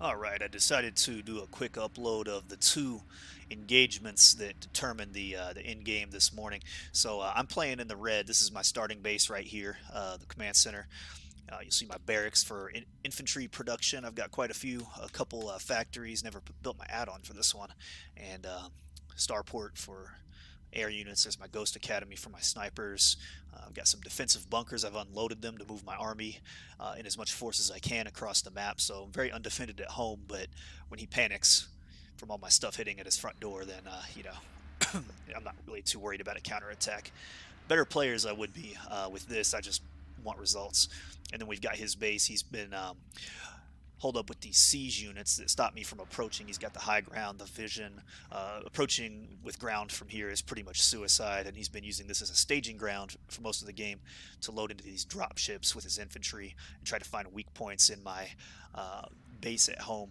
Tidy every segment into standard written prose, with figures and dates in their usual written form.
Alright, I decided to do a quick upload of the two engagements that determined the end game this morning. So I'm playing in the red. This is my starting base right here, the command center. You'll see my barracks for infantry production. I've got quite a couple factories. Never built my add-on for this one, and starport for air units. There's my Ghost Academy for my snipers. I've got some defensive bunkers. I've unloaded them to move my army in as much force as I can across the map. So I'm very undefended at home, but when he panics from all my stuff hitting at his front door, then, I'm not really too worried about a counterattack. Better players I would be with this. I just want results. And then we've got his base. He's been hold up with these siege units that stop me from approaching. He's got the high ground, the vision. Approaching with ground from here is pretty much suicide, and he's been using this as a staging ground for most of the game to load into these drop ships with his infantry and try to find weak points in my base at home.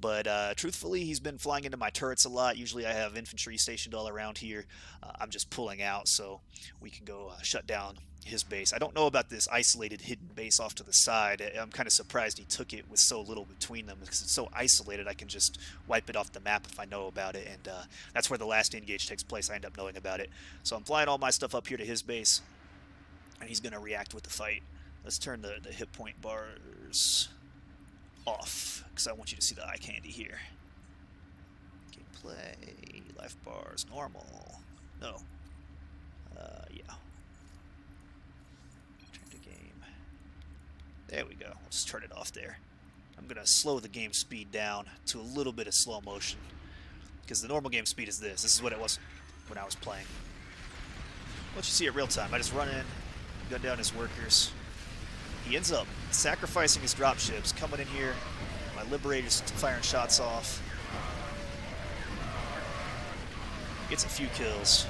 But truthfully, he's been flying into my turrets a lot. Usually I have infantry stationed all around here. I'm just pulling out so we can go shut down his base. I don't know about this isolated hidden base off to the side. I'm kind of surprised he took it with so little between them because it's so isolated. I can just wipe it off the map if I know about it, and that's where the last engage takes place. I end up knowing about it. So I'm flying all my stuff up here to his base, and he's going to react with the fight. Let's turn the hit point bars off because I want you to see the eye candy here. Gameplay, life bars, normal. No. Yeah. Turn to game. There we go. We'll just turn it off there. I'm going to slow the game speed down to a little bit of slow motion because the normal game speed is this. This is what it was when I was playing. Let you see it real time. I just run in, gun down his workers. He ends up sacrificing his dropships, coming in here. My Liberator's firing shots off. Gets a few kills.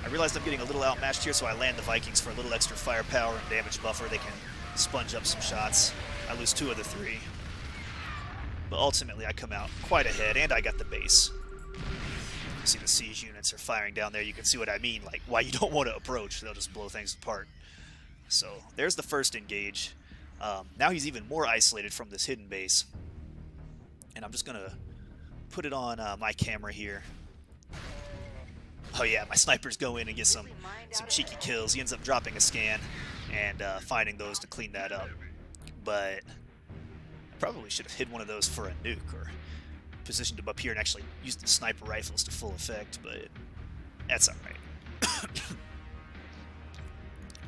I realized I'm getting a little outmatched here, so I land the Vikings for a little extra firepower and damage buffer. They can sponge up some shots. I lose 2 of the 3. But ultimately, I come out quite ahead, and I got the base. You see the siege units are firing down there. You can see what I mean, like why you don't want to approach. They'll just blow things apart. So there's the first engage. Now he's even more isolated from this hidden base. And I'm just going to put it on my camera here. Oh yeah, my snipers go in and get some cheeky kills. He ends up dropping a scan and finding those to clean that up. But I probably should have hid one of those for a nuke or positioned him up here and actually used the sniper rifles to full effect, but that's alright.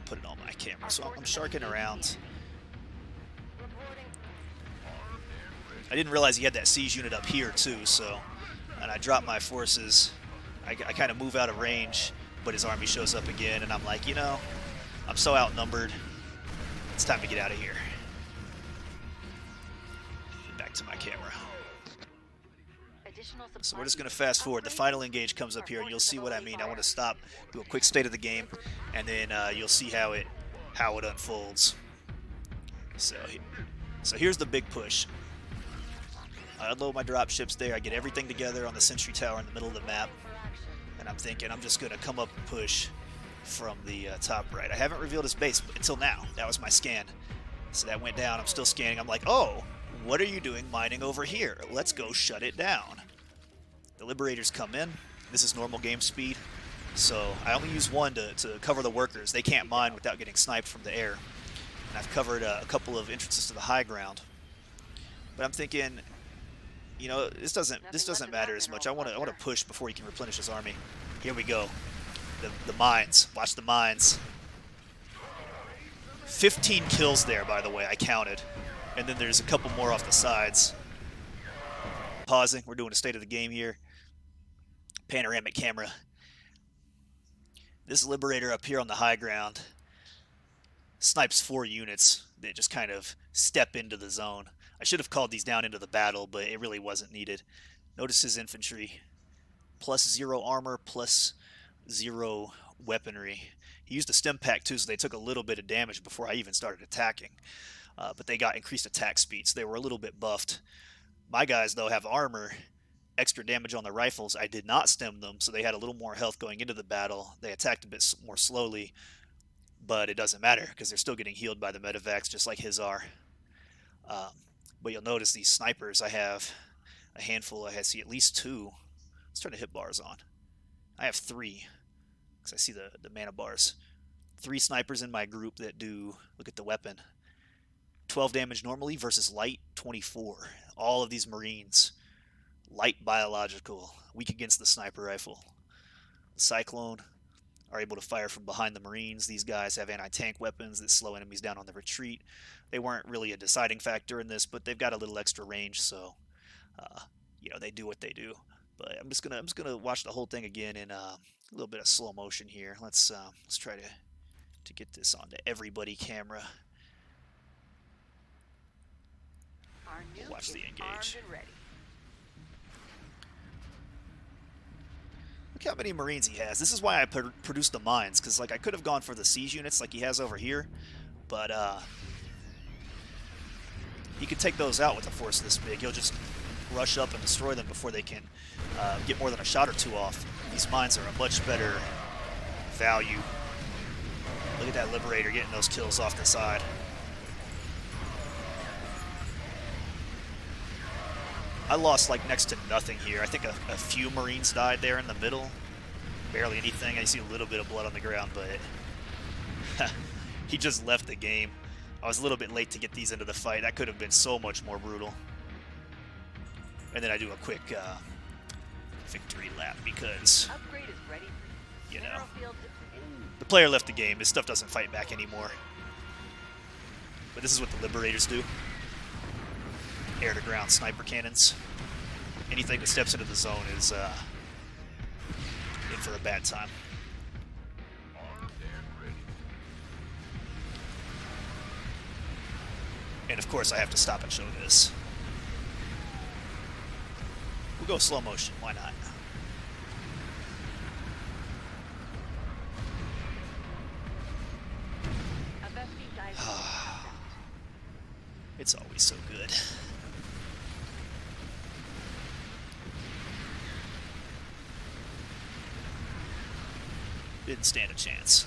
Put it on my camera. So I'm sharking around. I didn't realize he had that siege unit up here too, so, and I drop my forces. I kind of move out of range, but his army shows up again, and I'm like, you know, I'm so outnumbered. It's time to get out of here. Back to my camera. So we're just going to fast forward. The final engage comes up here, and you'll see what I mean. I want to stop, do a quick state of the game, and then you'll see how it unfolds. So here's the big push. I unload my drop ships there. I get everything together on the sentry tower in the middle of the map, and I'm thinking I'm just going to come up and push from the top right. I haven't revealed his base until now. That was my scan. So that went down. I'm still scanning. I'm like, oh, what are you doing mining over here? Let's go shut it down. The Liberators come in. This is normal game speed. So I only use one to cover the workers. They can't mine without getting sniped from the air. And I've covered a couple of entrances to the high ground. But I'm thinking, you know, this doesn't matter as much. I want to push before he can replenish his army. Here we go. The mines. Watch the mines. 15 kills there, by the way. I counted. And then there's a couple more off the sides. Pausing. We're doing a state of the game here. Panoramic camera. This Liberator up here on the high ground snipes 4 units that just kind of step into the zone. I should have called these down into the battle, but it really wasn't needed. Notice his infantry. +0 armor, +0 weaponry. He used a stim pack too, so they took a little bit of damage before I even started attacking. But they got increased attack speed, so they were a little bit buffed. My guys, though, have armor, extra damage on the rifles. I did not stem them, so they had a little more health going into the battle. They attacked a bit more slowly, but it doesn't matter because they're still getting healed by the medevacs just like his are. But you'll notice these snipers, I have a handful. I see at least two. Let's turn the hit bars on. I have three, because I see the mana bars. 3 snipers in my group that do, look at the weapon, 12 damage normally versus light 24. All of these Marines, light biological, weak against the sniper rifle. The Cyclone are able to fire from behind the Marines. These guys have anti-tank weapons that slow enemies down on the retreat. They weren't really a deciding factor in this, but they've got a little extra range, so they do what they do. But I'm just gonna watch the whole thing again in a little bit of slow motion here. Let's try to get this onto everybody camera. Watch the engage. Look how many Marines he has. This is why I produced the mines, because like I could have gone for the siege units like he has over here, but he could take those out with a force this big. He'll just rush up and destroy them before they can get more than a shot or two off. These mines are a much better value. Look at that Liberator getting those kills off the side. I lost like next to nothing here. I think a few Marines died there in the middle. Barely anything. I see a little bit of blood on the ground, but he just left the game. I was a little bit late to get these into the fight. That could have been so much more brutal. And then I do a quick victory lap because, the player left the game. His stuff doesn't fight back anymore. But this is what the Liberators do. Air-to-ground sniper cannons. Anything that steps into the zone is in for a bad time. And of course I have to stop and show this. We'll go slow motion, why not? It's always so good. Didn't stand a chance.